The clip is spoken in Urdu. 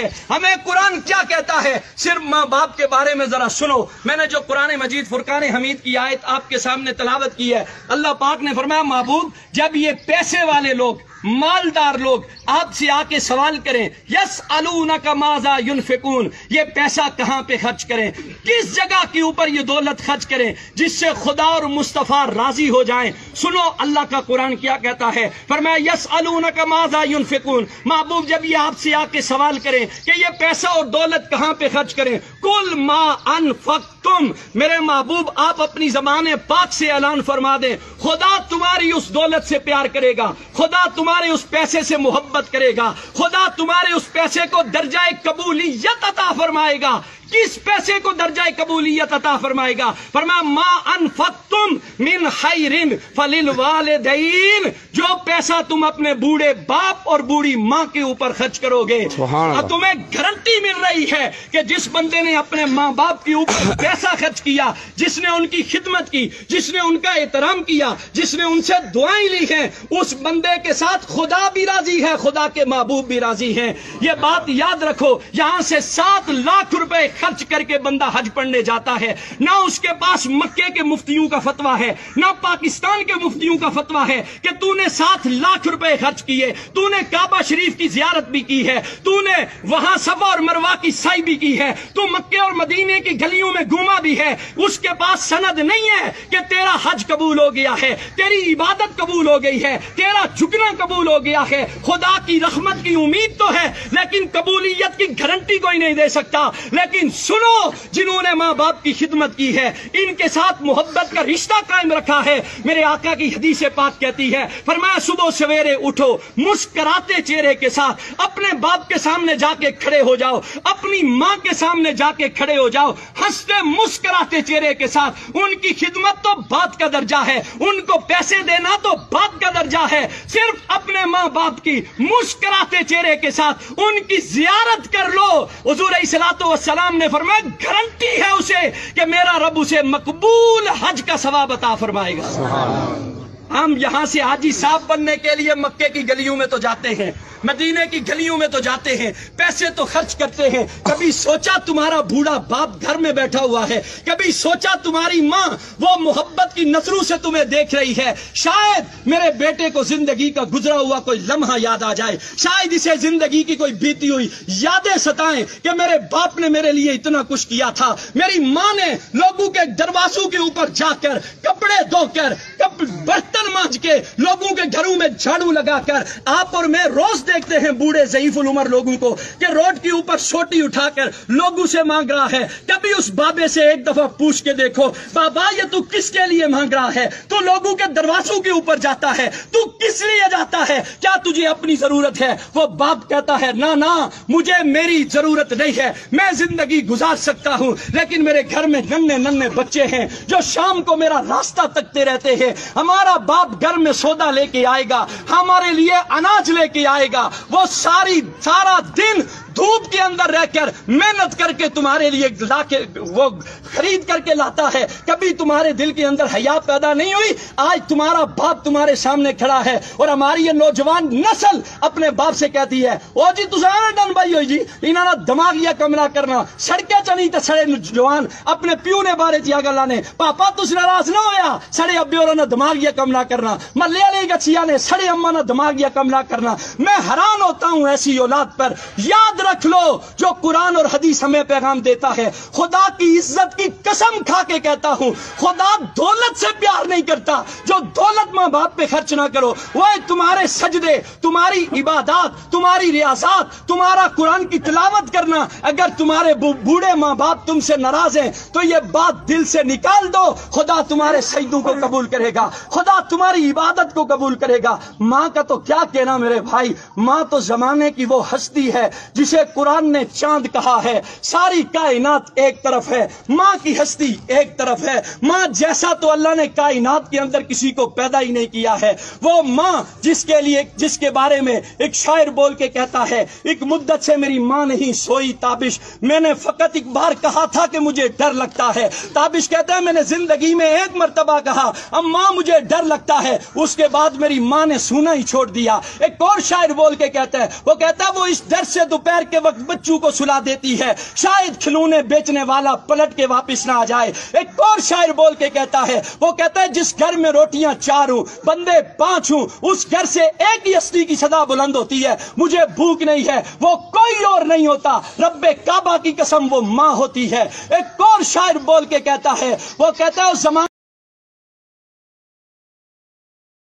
ہے. ہمیں قرآن کیا کہتا ہے؟ صرف ماں باپ کے بارے میں ذرا سنو. میں نے جو قرآن مجید فرقان حمید کی آیت آپ کے سامنے تلاوت کی ہے، اللہ پاک نے فرمایا محبوب جب یہ پیسے والے لوگ، مالدار لوگ آپ سے آ کے سوال کریں یسألونک ماذا ينفقون، یہ پیسہ کہاں پہ خرچ کریں، کس جگہ کے اوپر یہ دولت خرچ کریں جس سے خدا اور مصطفیٰ راضی ہو جائیں. سنو اللہ کا قرآن کیا کہتا ہے، فرمایا یسألونک ماذا ينفقون. محبوب جب یہ آپ سے آ کے سوال کریں کہ یہ پیسہ اور دولت کہاں پہ خرچ کریں، قل ما انفقتم، میرے محبوب آپ اپنی زبان پاک سے اعلان فرما دیں خدا تمہاری اس دولت سے پیار کرے گا، خدا تمہارے اس پیسے سے محبت کرے گا، خدا تمہارے اس پیسے کو درجہ قبولیت عطا فرمائے گا. کس پیسے کو درجہ قبولیت عطا فرمائے گا؟ فرمایا ما انفقتم من خیر فللوالدین، جو پیسہ تم اپنے بوڑھے باپ اور بوڑھی ماں کے اوپر خرچ کرو گے، اور تمہیں گارنٹی مل رہی ہے کہ جس بندے نے اپنے ماں باپ کے اوپر پیسہ خرچ کیا، جس نے ان کی خدمت کی، جس نے ان کا احترام کیا، جس نے ان سے دعائیں لی ہیں، اس بندے کے ساتھ خدا بھی راضی ہے، خدا کے محبوب بھی راضی ہیں. یہ بات یاد رکھو. یہاں سے 7 لاکھ روپے خرچ کر کے بندہ حج پڑھنے جاتا ہے، نہ اس کے پاس مکے کے مفتیوں کا فتویٰ ہے، نہ پاکستان کے مفتیوں کا فتویٰ ہے کہ تو نے 7 لاکھ روپے خرچ کیے، تو نے کعبہ شریف کی زیارت بھی کی ہے، تو نے وہاں صفا اور مروہ کی سعی بھی کی ہے، تو مکے اور مدینے کی گلیوں میں گھوما بھی ہے. اس کے پاس سند نہیں ہے کہ تیرا حج قبول ہو گیا ہے، تیری عبادت قبول ہو گئی ہے، تیرا جھکنا قبول ہو گیا ہے. خدا کی رحمت کی امید تو ہے لیکن قبولیت کی گارنٹی کوئی نہیں دے سکتا. لیکن سنو، جنہوں نے ماں باپ کی خدمت کی ہے، ان کے ساتھ محبت کا رشتہ قائم رکھا ہے. میرے آقا کی حدیث پاک کہتی ہے، فرمایا صبح سویرے اٹھو مسکراتے چہرے کے ساتھ اپنے باپ کے سامنے جا کے کھڑے ہو جاؤ، اپنی ماں کے سامنے جا کے کھڑے ہو جاؤ ہنستے مسکراتے چہرے کے ساتھ. ان کی خدمت تو بات کا درجہ ہے، ان کو پیسے دینا تو بات کا درجہ ہے. صرف اپنے ماں باپ کی مسکراتے چہرے کے ساتھ ان کی زیارت کر لو. حضور علیہ الصلوۃ والسلام نے فرمایا گارنٹی ہے اسے کہ میرا رب اسے مقبول حج کا ثواب عطا فرمائے گا. ہم یہاں سے حاجی صاحب بننے کے لیے مکے کی گلیوں میں تو جاتے ہیں، مدینے کی گلیوں میں تو جاتے ہیں، پیسے تو خرچ کرتے ہیں. کبھی سوچا تمہارا بوڑھا باپ گھر میں بیٹھا ہوا ہے، کبھی سوچا تمہاری ماں وہ محبت کی نظروں سے تمہیں دیکھ رہی ہے. شاید میرے بیٹے کو زندگی کا گزرا ہوا کوئی لمحہ یاد آ جائے، شاید اسے زندگی کی کوئی بیتی ہوئی یادیں ستائیں کہ میرے باپ نے میرے لیے اتنا کچھ کیا تھا، میری ماں نے لوگوں کے دروازوں کے اوپر جا کر کپڑے دھو کر برتن مانج کے لوگوں کے گھروں میں جھاڑو لگا کر. آپ اور میں روز دیکھتے ہیں بوڑھے ضعیف العمر لوگوں کو کہ روڈ کے اوپر سوٹی اٹھا کر لوگوں سے مانگ رہا ہے. کبھی اس بابے سے ایک دفعہ پوچھ کے دیکھو، بابا یہ تو کس کے لیے مانگ رہا ہے؟ تو لوگوں کے دروازوں کے اوپر جاتا ہے، تو کس لیے جاتا ہے؟ کیا تجھے اپنی ضرورت ہے؟ وہ باپ کہتا ہے نہ مجھے میری ضرورت نہیں ہے، میں زندگی گزار سکتا ہوں لیکن میرے گھر میں ننھے بچے ہیں جو شام کو میرا راستہ تکتے رہتے ہیں. ہمارا باپ گھر میں سودا لے کے آئے گا، ہمارے لیے اناج لے کے آئے گا، وہ سارا دن دھوپ کے اندر رہ کر محنت کر کے تمہارے لیے لا کے وہ خرید کر کے لاتا ہے. کبھی تمہارے دل کے اندر حیا پیدا نہیں ہوئی؟ آج تمہارا باپ تمہارے سامنے کھڑا ہے اور ہماری یہ نوجوان نسل اپنے باپ سے کہتی ہے او جی تساں ڈن بھائی ہوئی جی انہاں دا دماغ یا کملا کرنا سڑکے چنی تے سڑے جوان اپنے پیو نے بارے چ گلاں نے پاپا تس ناراض نہ ہویا سڑے ابے اور نے دماغ یا کملا کرنا محلے والے گچھیا نے سڑے اما نے دماغ یا کملا کرنا. میں حیران ہوتا ہوں ایسی اولاد پر. یاد رکھ لو جو قرآن اور حدیث ہمیں پیغام دیتا ہے، خدا کی عزت کی قسم کھا کے کہتا ہوں خدا دولت سے پیار نہیں کرتا. جو دولت ماں باپ پہ خرچ نہ کرو، وہ تمہارے سجدے، تمہاری عبادات، تمہاری ریاضات، تمہارا قرآن کی تلاوت کرنا، اگر تمہارے بوڑھے ماں باپ تم سے ناراض ہیں تو یہ بات دل سے نکال دو. خدا تمہارے سجدوں کو قبول کرے گا، خدا تمہاری عبادت کو قبول کرے گا. ماں کا تو کیا کہنا میرے بھائی، ماں تو زمانے کی وہ ہستی ہے جسے قرآن نے چاند کہا ہے. ساری کائنات ایک طرف ہے، ماں کی ہستی ایک طرف ہے. ماں جیسا تو اللہ نے کائنات کے اندر کسی کو پیدا ہی نہیں کیا ہے. وہ ماں جس کے بارے میں ایک شاعر بول کے کہتا ہے ایک مدت سے میری ماں نہیں سوئی تابش، میں نے فقط ایک بار کہا تھا کہ مجھے ڈر لگتا ہے. تابش کہتا ہے میں نے زندگی میں ایک مرتبہ کہا اماں مجھے ڈر لگتا ہے، اس کے بعد میری ماں نے سونا ہی چھوڑ دیا. ایک اور شاعر بول کے کہتا ہے، وہ کہتا ہے وہ اس ڈر سے دوپہر دوپہر کے وقت بچوں کو سلا دیتی ہے، شاید کھلونے بیچنے والا پلٹ کے واپس نہ آ جائے۔ ایک اور شاعر بول کے کہتا ہے، وہ کہتا ہے جس گھر میں روٹیاں 4 ہوں، بندے 5 ہوں، اس گھر سے ایک ہی ہستی کی صدا بلند ہوتی ہے، مجھے بھوک نہیں ہے، وہ کوئی اور نہیں ہوتا، رب کعبہ کی قسم وہ ماں ہوتی ہے۔ ایک اور شاعر بول کے کہتا ہے، وہ کہتا ہے اس زمان